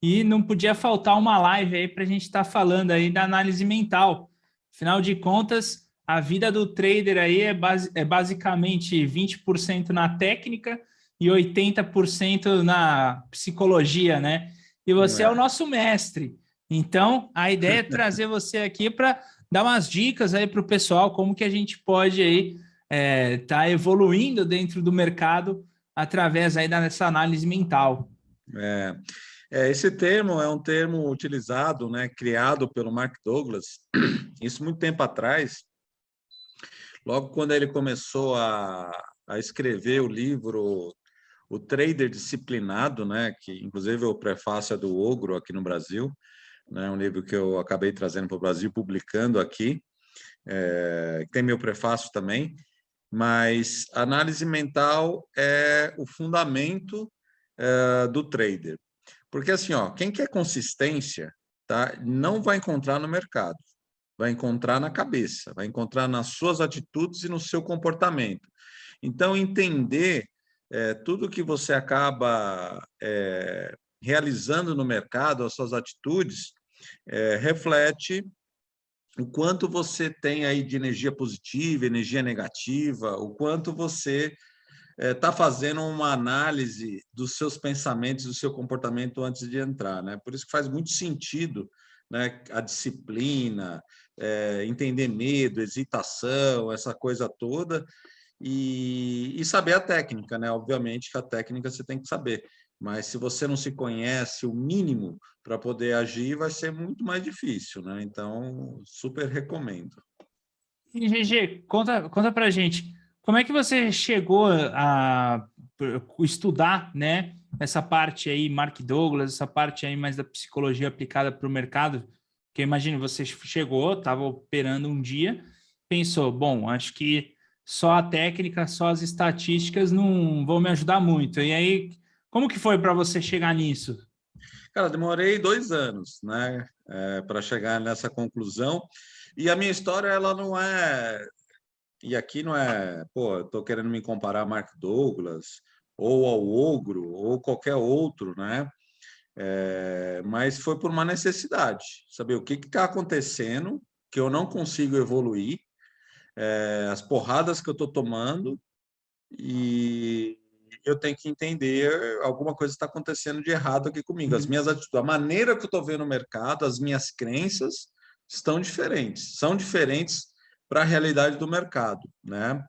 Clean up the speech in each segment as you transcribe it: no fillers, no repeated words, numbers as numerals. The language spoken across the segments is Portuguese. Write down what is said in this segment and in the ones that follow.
e não podia faltar uma live aí para a gente estar falando aí da análise mental. Afinal de contas, a vida do trader aí é basicamente 20% na técnica e 80% na psicologia, né? E você é o É. nosso mestre. Então, a ideia é trazer você aqui para dar umas dicas aí para o pessoal, como que a gente pode aí tá evoluindo dentro do mercado através aí dessa análise mental. É, esse termo é um termo utilizado, né, criado pelo Mark Douglas, isso muito tempo atrás, logo quando ele começou a escrever o livro O Trader Disciplinado, né, que inclusive o prefácio é do Ogro aqui no Brasil, né, um livro que eu acabei trazendo para o Brasil, publicando aqui, tem meu prefácio também, mas análise mental é o fundamento do trader. Porque assim, ó, quem quer consistência, tá, não vai encontrar no mercado, vai encontrar na cabeça, vai encontrar nas suas atitudes e no seu comportamento. Então, entender tudo que você acaba realizando no mercado, as suas atitudes, reflete o quanto você tem aí de energia positiva, energia negativa, o quanto você está fazendo uma análise dos seus pensamentos, do seu comportamento antes de entrar, né? Por isso que faz muito sentido, né, a disciplina, entender medo, hesitação, essa coisa toda, e saber a técnica, né? Obviamente que a técnica você tem que saber, mas se você não se conhece o mínimo para poder agir, vai ser muito mais difícil, né? Então, super recomendo. E GG, conta pra gente, como é que você chegou a estudar, né, essa parte aí, Mark Douglas, essa parte aí mais da psicologia aplicada para o mercado? Que eu imagino, você chegou, estava operando um dia, pensou, bom, acho que só a técnica, só as estatísticas não vão me ajudar muito. E aí, como que foi para você chegar nisso? Cara, demorei 2 anos, né, para chegar nessa conclusão. E a minha história, ela não é. E aqui não é, pô, eu tô querendo me comparar a Mark Douglas, ou ao Ogro, ou qualquer outro, né? Mas foi por uma necessidade, saber o que está acontecendo, que eu não consigo evoluir, as porradas que eu estou tomando, e eu tenho que entender alguma coisa está acontecendo de errado aqui comigo. As minhas atitudes, a maneira que eu estou vendo o mercado, as minhas crenças estão diferentes, são diferentes para a realidade do mercado, né?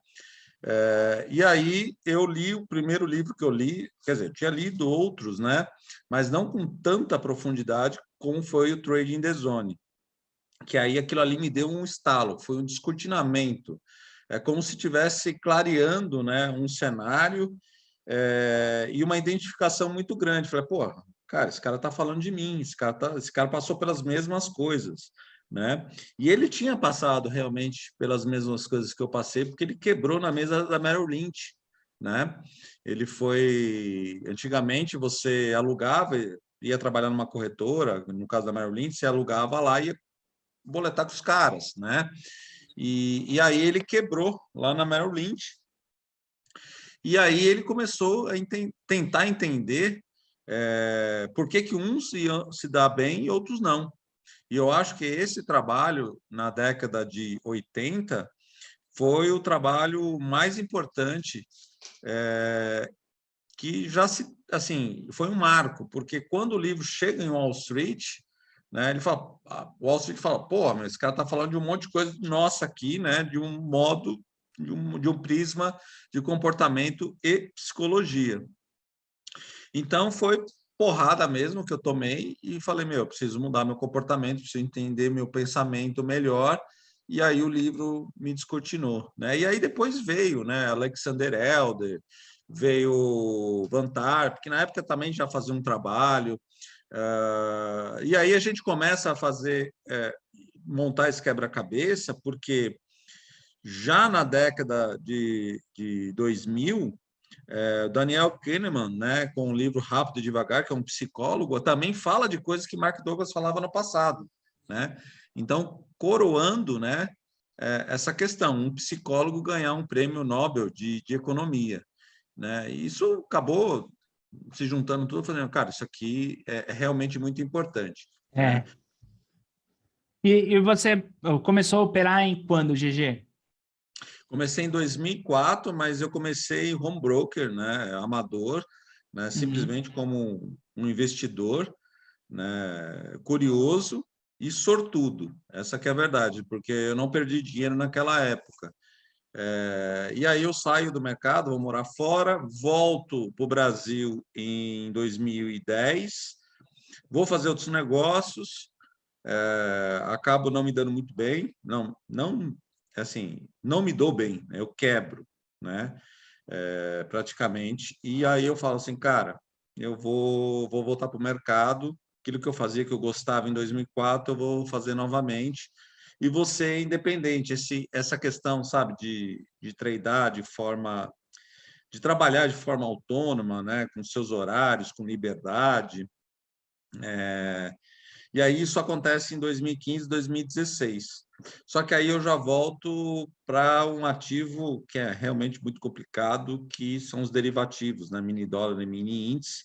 E aí eu li o primeiro livro que eu li, quer dizer, eu tinha lido outros, né? Mas não com tanta profundidade como foi o Trading the Zone, que aí aquilo ali me deu um estalo, foi um descortinamento. É como se estivesse clareando, né, um cenário e uma identificação muito grande. Falei, pô, cara, esse cara está falando de mim, esse cara passou pelas mesmas coisas, né? E ele tinha passado realmente pelas mesmas coisas que eu passei, porque ele quebrou na mesa da Merrill Lynch, né? Ele foi... Antigamente, você alugava, ia trabalhar numa corretora, no caso da Merrill Lynch, você alugava lá e ia boletar com os caras, né? E aí ele quebrou lá na Merrill Lynch, e aí ele começou a tentar entender por que que uns se dá bem e outros não. E eu acho que esse trabalho, na década de 80, foi o trabalho mais importante, que já se, assim, foi um marco, porque quando o livro chega em Wall Street, né, ele fala, Wall Street fala, pô, mas esse cara está falando de um monte de coisa nossa aqui, né, de um modo, de um prisma de comportamento e psicologia. Então, foi porrada mesmo que eu tomei e falei, meu, eu preciso mudar meu comportamento, preciso entender meu pensamento melhor, e aí o livro me descortinou, né? E aí depois veio, né, Alexander Elder, veio Van Tarp, que na época também já fazia um trabalho, e aí a gente começa a fazer, montar esse quebra-cabeça, porque já na década de 2000, Daniel Kahneman, né, com o livro Rápido e Devagar, que é um psicólogo, também fala de coisas que Mark Douglas falava no passado, né? Então, coroando, né, essa questão, um psicólogo ganhar um prêmio Nobel de economia, né? E isso acabou se juntando tudo, fazendo, cara, isso aqui é realmente muito importante, né? É. E você começou a operar em quando, GG? Comecei em 2004, mas eu comecei home broker, né, amador, né, Uhum. simplesmente como um investidor, né, curioso e sortudo. Essa que é a verdade, porque eu não perdi dinheiro naquela época. E aí eu saio do mercado, vou morar fora, volto para o Brasil em 2010, vou fazer outros negócios, acabo não me dando muito bem, não, assim, não me dou bem, né? Eu quebro, né? Praticamente. E aí eu falo assim, cara, eu vou voltar para o mercado, aquilo que eu fazia, que eu gostava em 2004, eu vou fazer novamente. E você independente, essa questão, sabe, de tradear de forma, de trabalhar de forma autônoma, né, com seus horários, com liberdade. E aí isso acontece em 2015, 2016. Só que aí eu já volto para um ativo que é realmente muito complicado, que são os derivativos, né? Mini dólar e mini índice,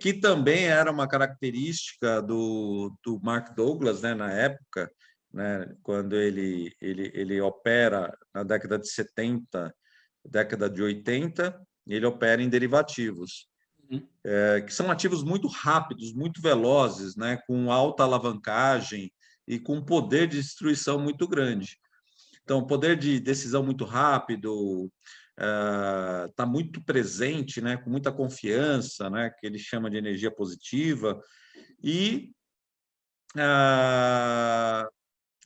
que também era uma característica do Mark Douglas, né? Na época, né? Quando ele opera na década de 70, década de 80, ele opera em derivativos que são ativos muito rápidos, muito velozes, né, com alta alavancagem e com poder de destruição muito grande. Então, poder de decisão muito rápido está muito presente, né, com muita confiança, né, que ele chama de energia positiva. E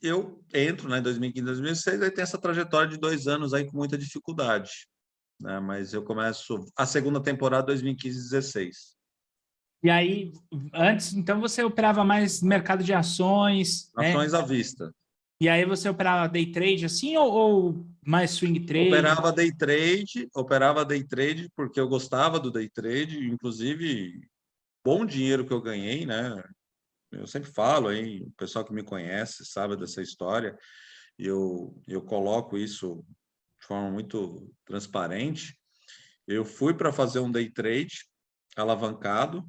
eu entro, né, em 2015, 2016, aí tem essa trajetória de 2 anos aí com muita dificuldade, né, mas eu começo a segunda temporada 2015, 16. E aí, antes, então você operava mais mercado de ações, né? Ações à vista. E aí você operava day trade assim ou mais swing trade? Operava day trade porque eu gostava do day trade, inclusive bom dinheiro que eu ganhei, né? Eu sempre falo aí, o pessoal que me conhece sabe dessa história, e eu coloco isso de forma muito transparente. Eu fui para fazer um day trade alavancado.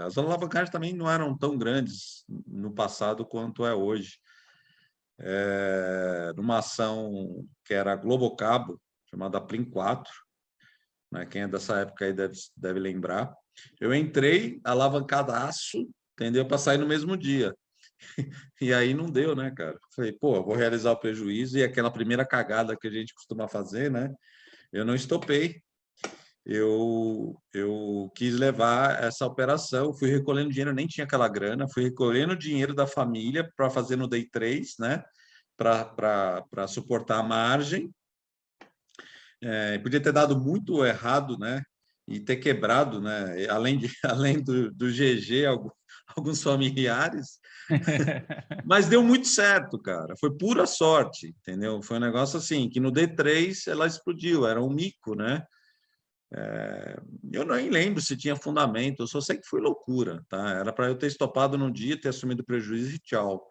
As alavancagens também não eram tão grandes no passado quanto é hoje. Numa ação que era Globocabo, chamada Plim 4, né? Quem é dessa época aí deve lembrar. Eu entrei alavancadaço, entendeu? Para sair no mesmo dia. E aí não deu, né, cara? Falei, pô, eu vou realizar o prejuízo e aquela primeira cagada que a gente costuma fazer, né? Eu não estopei. Eu quis levar essa operação, fui recolhendo dinheiro, nem tinha aquela grana, fui recolhendo dinheiro da família para fazer no day 3, né? Para suportar a margem. Podia ter dado muito errado, né? E ter quebrado, né? Além do GG, alguns familiares, mas deu muito certo, cara. Foi pura sorte, entendeu? Foi um negócio assim, que no D3 ela explodiu, era um mico, né? Eu nem lembro se tinha fundamento, eu só sei que foi loucura, tá? Era para eu ter estopado num dia, ter assumido prejuízo e tchau,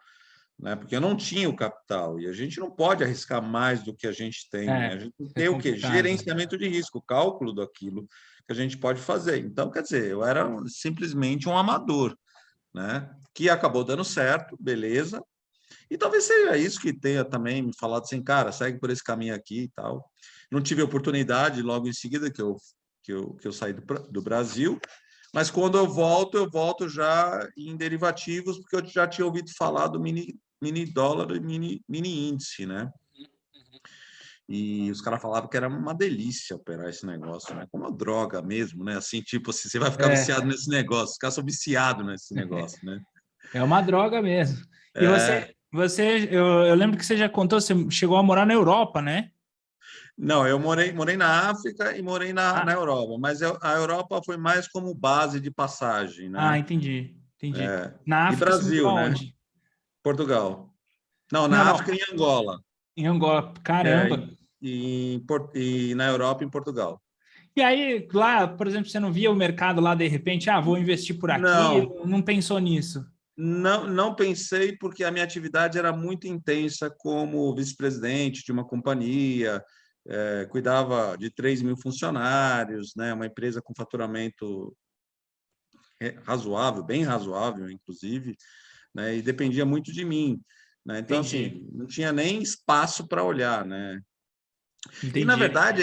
né? Porque eu não tinha o capital e a gente não pode arriscar mais do que a gente tem, né? A gente tem que É ter o quê? complicado. Gerenciamento de risco, cálculo daquilo que a gente pode fazer. Então, quer dizer, eu era simplesmente um amador, né? Que acabou dando certo, beleza. E talvez seja isso que tenha também me falado assim, cara, segue por esse caminho aqui e tal. Não tive oportunidade logo em seguida que eu saí do Brasil, mas quando eu volto já em derivativos, porque eu já tinha ouvido falar do mini dólar e mini índice, né? E os caras falavam que era uma delícia operar esse negócio, né? Como uma droga mesmo, né? Assim, tipo assim, você vai ficar É, viciado nesse negócio. Os caras são viciados nesse negócio, né? é uma droga mesmo. E É, eu lembro que você já contou, você chegou a morar na Europa, né? não, eu morei na África e morei na Ah, Europa, mas a Europa foi mais como base de passagem, né? entendi, entendi. Na E África você morou Brasil, né? aonde? Portugal. Não, Não, na África não, e em Angola. em Angola. É, Caramba. e na Europa e em Portugal. E aí, lá, por exemplo, você não via o mercado lá de repente, vou investir por aqui, Não, não pensou nisso? não pensei porque a minha atividade era muito intensa como vice-presidente de uma companhia, cuidava de 3.000 funcionários, né? Uma empresa com faturamento razoável, bem razoável, inclusive, né? E dependia muito de mim, né? Então, Entendi, assim, não tinha nem espaço para olhar, né? E, na entendi. verdade,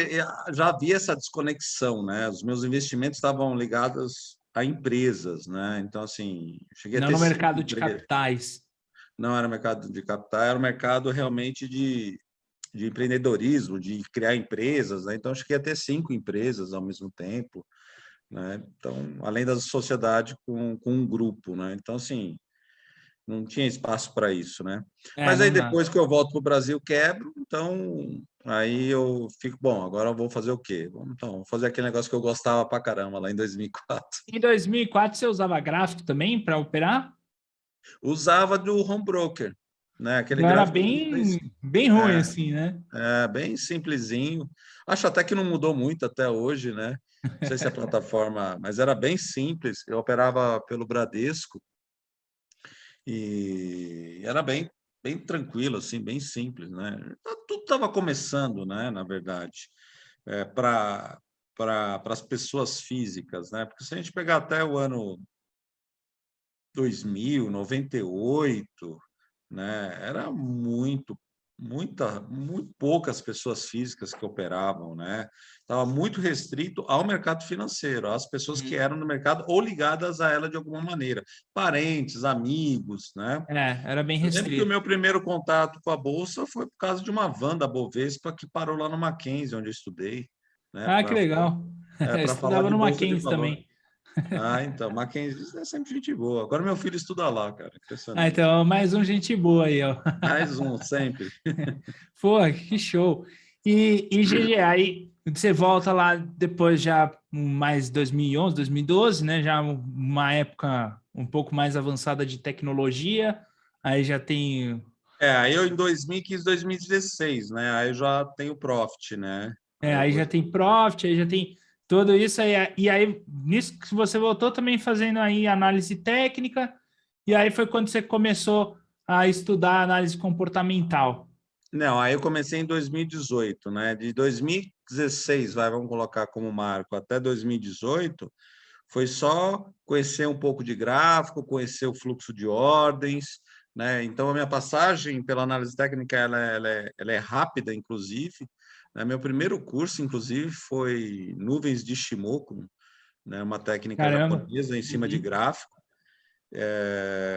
já havia essa desconexão, né? Os meus investimentos estavam ligados a empresas, né? Então, assim, cheguei a Não ter no 5 mercado de empresas. capitais. Não era mercado de capital, era um mercado realmente de empreendedorismo, de criar empresas, né? Então, cheguei a ter 5 empresas ao mesmo tempo, né? Então, além da sociedade com um grupo, né? Então, assim, não tinha espaço para isso, né? É, Mas aí não dá. depois que eu volto para o Brasil, quebro, então aí eu fico, bom, agora eu vou fazer o quê? Então, vou fazer aquele negócio que eu gostava pra caramba lá em 2004. Em 2004, você usava gráfico também para operar? Usava do home broker, né? Aquele Então era gráfico bem ruim é, assim, né? bem simplesinho. Acho até que não mudou muito até hoje, né? Não sei se a plataforma, mas era bem simples. Eu operava pelo Bradesco e era bem tranquilo, assim, bem simples, né? Tudo estava começando, né? Na verdade, para as pessoas físicas, né? Porque se a gente pegar até o ano 2000, 98, né? Era muito poucas pessoas físicas que operavam, né? Estava muito restrito ao mercado financeiro, às pessoas que Uhum. eram no mercado ou ligadas a ela de alguma maneira, parentes, amigos, né? É, era bem Eu lembro que o restrito. meu primeiro contato com a bolsa foi por causa de uma van da Bovespa que parou lá no Mackenzie, onde eu estudei, né? Ah, que legal. Eu Para falar estudava de no bolsa de Mackenzie valor. também. Ah, então, Mackenzie é sempre gente boa. Agora meu filho estuda lá, cara, Ah, impressionante. então, mais um gente boa aí, ó. Mais um, sempre. Pô, que show. E GG, aí você volta lá depois já mais 2011, 2012, né? Já uma época um pouco mais avançada de tecnologia. Aí já tem, Aí eu em 2015, 2016, né? Aí eu já tenho Profit, né? Aí aí já hoje. tem Profit, aí já tem tudo isso aí. E aí nisso que você voltou também fazendo aí análise técnica. E aí foi quando você começou a estudar análise comportamental. Não, aí eu comecei em 2018, né? De 2016, vamos colocar como marco, até 2018, foi só conhecer um pouco de gráfico, conhecer o fluxo de ordens, né? Então, a minha passagem pela análise técnica ela é rápida, inclusive. Né? Meu primeiro curso, inclusive, foi nuvens de Shimoku, né? Uma técnica Caramba. japonesa em cima de Uhum. gráfico.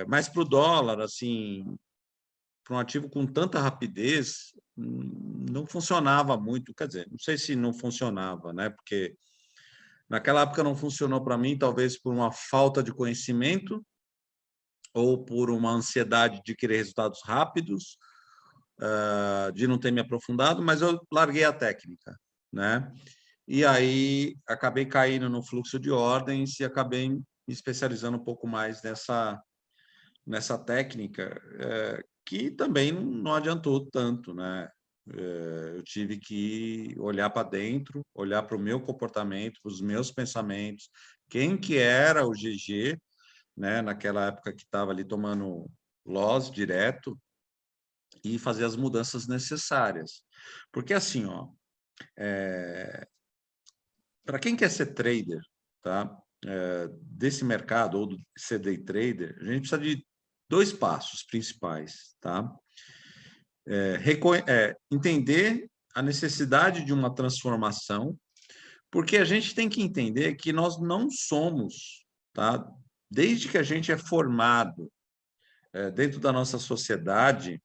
Mas para o dólar, assim, para um ativo com tanta rapidez, não funcionava muito. Quer dizer, não sei se não funcionava, né? Porque naquela época não funcionou para mim, talvez por uma falta de conhecimento ou por uma ansiedade de querer resultados rápidos, de não ter me aprofundado, mas eu larguei a técnica, né? E aí acabei caindo no fluxo de ordens e acabei me especializando um pouco mais nessa técnica, que também não adiantou tanto, né? Eu tive que olhar para dentro, olhar para o meu comportamento, para os meus pensamentos, quem que era o GG, né? Naquela época que estava ali tomando loss direto e fazer as mudanças necessárias. Porque assim, ó, para quem quer ser trader, tá? Desse mercado ou ser day trader, a gente precisa de 2 passos principais, tá? Entender a necessidade de uma transformação, porque a gente tem que entender que nós não somos, tá? Desde que a gente é formado dentro da nossa sociedade,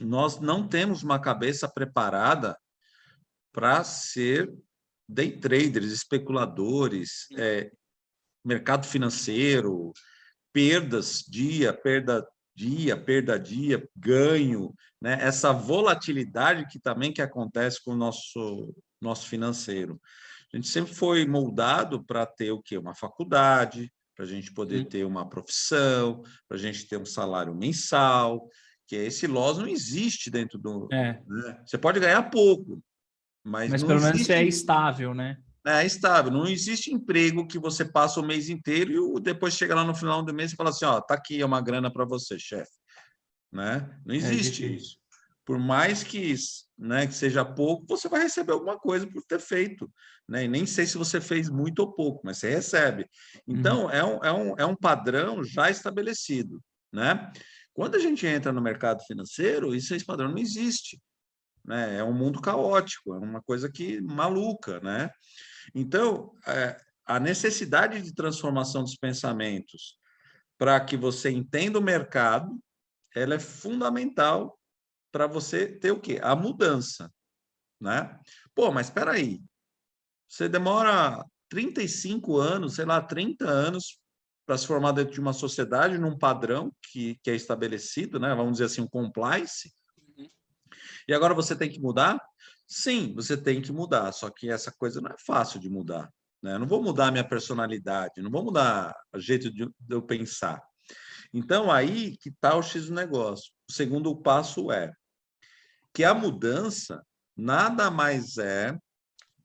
nós não temos uma cabeça preparada para ser day traders, especuladores, mercado financeiro, perda dia, ganho, né? Essa volatilidade que acontece com o nosso financeiro. A gente sempre foi moldado para ter o quê? Uma faculdade, para a gente poder ter uma profissão, para a gente ter um salário mensal, que esse loss não existe dentro do. É, Né? Você pode ganhar pouco, mas mas não pelo menos é existe. estável, né? É estável, não existe emprego que você passa o mês inteiro e depois chega lá no final do mês e fala assim, ó, tá aqui uma grana para você, chefe, né? Não É existe difícil. isso. por mais que, né, que seja pouco, você vai receber alguma coisa por ter feito, né? E nem sei se você fez muito ou pouco, mas você recebe. Então, é um padrão já estabelecido, né? Quando a gente entra no mercado financeiro, esse padrão não existe, né? É um mundo caótico, é uma coisa que maluca, né? Então, a necessidade de transformação dos pensamentos para que você entenda o mercado, ela é fundamental para você ter o quê? A mudança, né? Pô, mas espera aí, você demora 35 anos, sei lá, 30 anos para se formar dentro de uma sociedade num padrão que é estabelecido, né? Vamos dizer assim, um compliance, e agora você tem que mudar? Sim, você tem que mudar, só que essa coisa não é fácil de mudar, né? Eu não vou mudar a minha personalidade, não vou mudar o jeito de eu pensar. Então, aí que está o X do negócio. O segundo passo é que a mudança nada mais é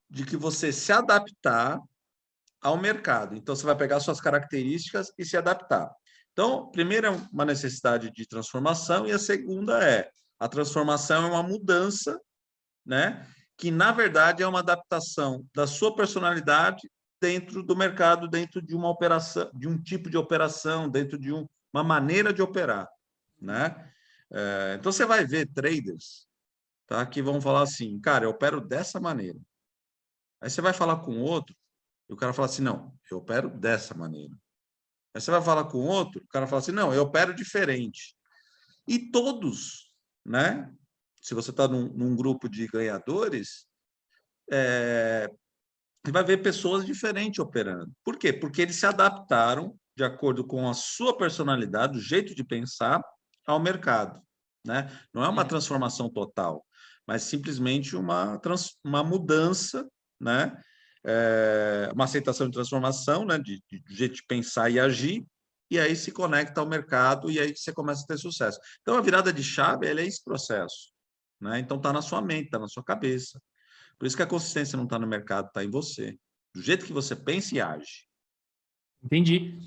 de que você se adaptar ao mercado. Então, você vai pegar suas características e se adaptar. Então, primeiro é uma necessidade de transformação e a segunda é a transformação é uma mudança, né? Que na verdade é uma adaptação da sua personalidade dentro do mercado, dentro de uma operação, de um tipo de operação, dentro de uma maneira de operar, né? Então você vai ver traders, tá? Que vão falar assim, cara, eu opero dessa maneira. Aí você vai falar com outro e o cara fala assim, não, eu opero dessa maneira. Aí você vai falar com outro, o cara fala assim, não, eu opero diferente. E todos, né? Se você está num grupo de ganhadores, você vai ver pessoas diferentes operando. Por quê? Porque eles se adaptaram de acordo com a sua personalidade, o jeito de pensar, ao mercado, né? Não é uma transformação total, mas simplesmente uma mudança, né? Uma aceitação de transformação, né? De jeito de pensar e agir, e aí se conecta ao mercado e aí você começa a ter sucesso. Então, a virada de chave, ela é esse processo, né? Então, está na sua mente, está na sua cabeça. Por isso que a consistência não está no mercado, está em você. Do jeito que você pensa e age. Entendi.